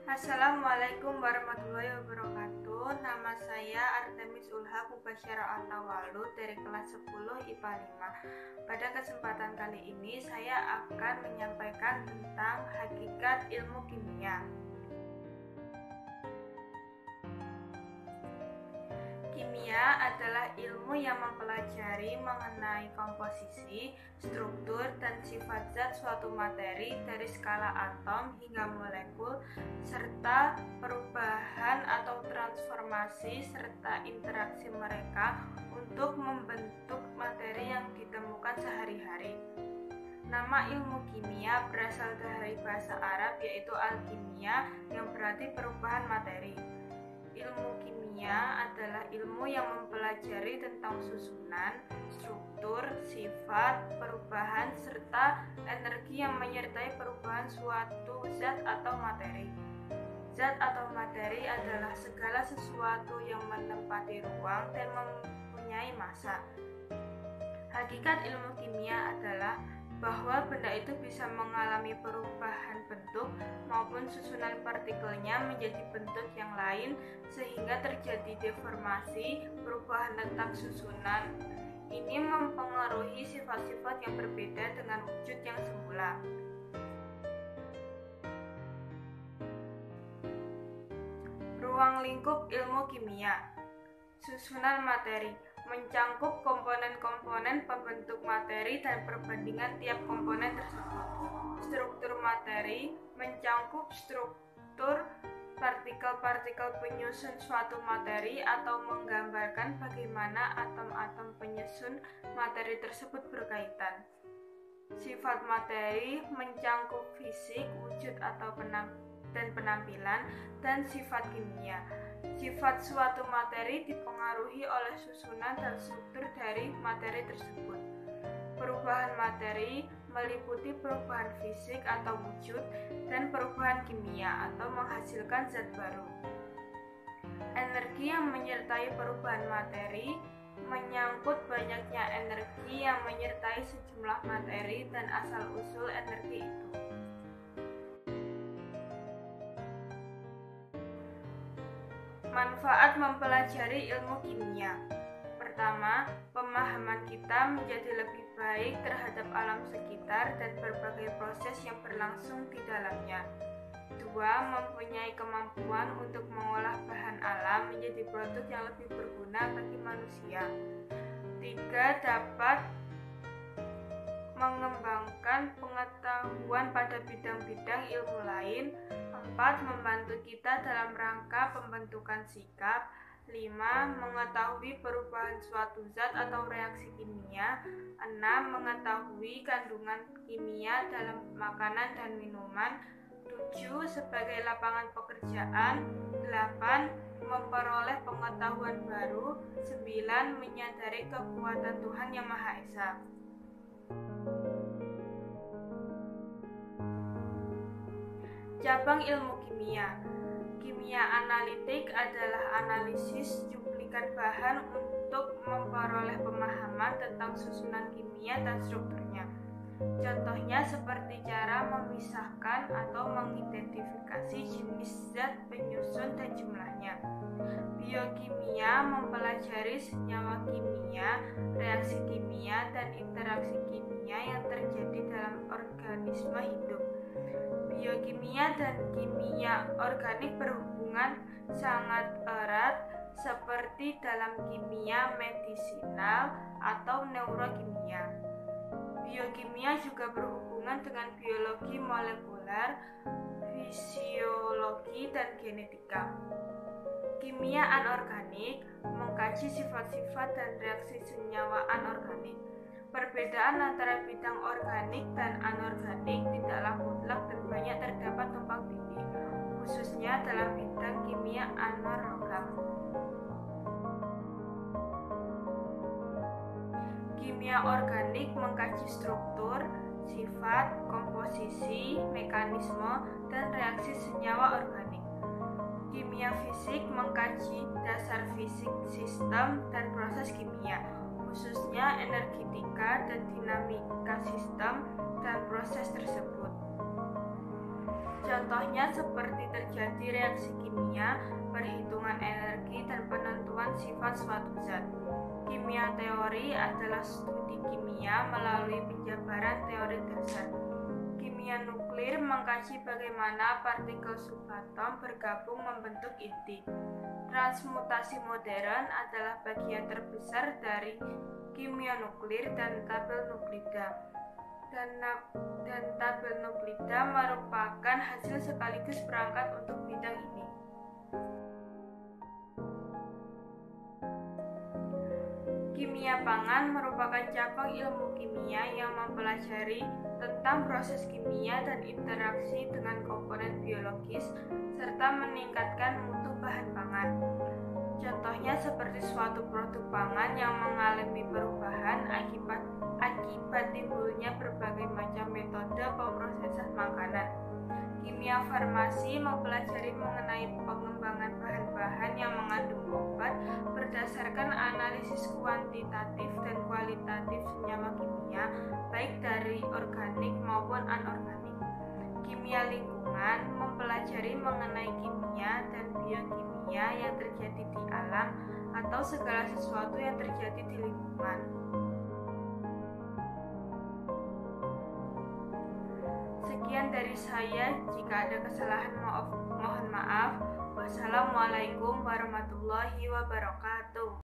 Assalamualaikum warahmatullahi wabarakatuh. Nama saya Artemis Ulha Mubasyara Atawalu dari kelas 10 IPA 5. Pada kesempatan kali ini saya akan menyampaikan tentang hakikat ilmu kimia. Kimia adalah ilmu yang mempelajari mengenai komposisi, struktur, dan sifat zat suatu materi dari skala atom hingga molekul, serta perubahan atau transformasi serta interaksi mereka untuk membentuk materi yang ditemukan sehari-hari. Nama ilmu kimia berasal dari bahasa Arab yaitu al-kimia yang berarti perubahan materi. Ilmu kimia adalah ilmu yang mempelajari tentang susunan, struktur, sifat, perubahan, serta energi yang menyertai perubahan suatu zat atau materi. Zat atau materi adalah segala sesuatu yang menempati ruang dan mempunyai massa. Hakikat ilmu kimia adalah bahwa benda itu bisa mengalami perubahan bentuk maupun susunan partikelnya menjadi bentuk yang lain sehingga terjadi deformasi, perubahan letak susunan. Ini mempengaruhi sifat-sifat yang berbeda dengan wujud yang semula. Ruang lingkup ilmu kimia. Susunan materi mencangkup komponen-komponen pembentuk materi dan perbandingan tiap komponen tersebut. Struktur materi mencangkup struktur partikel-partikel penyusun suatu materi atau menggambarkan bagaimana atom-atom penyusun materi tersebut berkaitan. Sifat materi mencangkup fisik, wujud atau penampilan, dan sifat kimia. Sifat suatu materi dipengaruhi oleh susunan dan struktur dari materi tersebut. Perubahan materi meliputi perubahan fisik atau wujud dan perubahan kimia atau menghasilkan zat baru. Energi yang menyertai perubahan materi menyangkut banyaknya energi yang menyertai sejumlah materi dan asal-usul energi itu. Manfaat mempelajari ilmu kimia. Pertama, pemahaman kita menjadi lebih baik terhadap alam sekitar dan berbagai proses yang berlangsung di dalamnya. Dua, mempunyai kemampuan untuk mengolah bahan alam menjadi produk yang lebih berguna bagi manusia. Tiga, dapat mengembangkan pengetahuan pada bidang-bidang ilmu lain. 4. Membantu kita dalam rangka pembentukan sikap. 5. Mengetahui perubahan suatu zat atau reaksi kimia. 6. Mengetahui kandungan kimia dalam makanan dan minuman. 7. Sebagai lapangan pekerjaan. 8. Memperoleh pengetahuan baru. 9. Menyadari kekuatan Tuhan Yang Maha Esa. Cabang ilmu kimia. Kimia analitik adalah analisis cuplikan bahan untuk memperoleh pemahaman tentang susunan kimia dan strukturnya. Contohnya seperti cara memisahkan atau mengidentifikasi jenis zat penyusun dan jumlahnya. Biokimia mempelajari senyawa kimia, reaksi kimia, dan interaksi kimia yang terjadi dalam organisme hidup. Biokimia dan kimia organik berhubungan sangat erat seperti dalam kimia medisinal atau neurokimia. Biokimia juga berhubungan dengan biologi molekuler, fisiologi, dan genetika. Kimia anorganik mengkaji sifat-sifat dan reaksi senyawa anorganik. Perbedaan antara bidang organik dan anorganik tidaklah mutlak dan banyak terdapat tumpang tindih, khususnya dalam bidang kimia anorganik. Kimia organik mengkaji struktur, sifat, komposisi, mekanisme, dan reaksi senyawa organik. Kimia fisik mengkaji dasar fisik sistem dan proses kimia, khususnya energetika dan dinamika sistem dan proses tersebut. Contohnya seperti terjadi reaksi kimia, perhitungan energi, dan penentuan sifat suatu zat. Kimia teori adalah studi kimia melalui penjabaran teori dasar. Kimia nuklir mengkaji bagaimana partikel subatom bergabung membentuk inti. Transmutasi modern adalah bagian terbesar dari kimia nuklir dan tabel nuklida. Dan tabel nuklida merupakan hasil sekaligus perangkat untuk bidang ini. Kimia pangan merupakan cabang ilmu kimia yang mempelajari tentang proses kimia dan interaksi dengan komponen biologis serta meningkatkan mutu bahan pangan. Contohnya seperti suatu produk pangan yang mengalami perubahan akibat timbulnya berbagai macam metode pemrosesan makanan. Kimia farmasi mempelajari mengenai pengembangan bahan-bahan yang mengandung obat berdasarkan analisis kuantitatif dan kualitatif senyawa kimia, baik dari organik maupun anorganik. Kimia lingkungan mempelajari mengenai kimia dan biokimia yang terjadi di alam atau segala sesuatu yang terjadi di lingkungan. Sekian dari saya, jika ada kesalahan mohon maaf. Wassalamualaikum warahmatullahi wabarakatuh.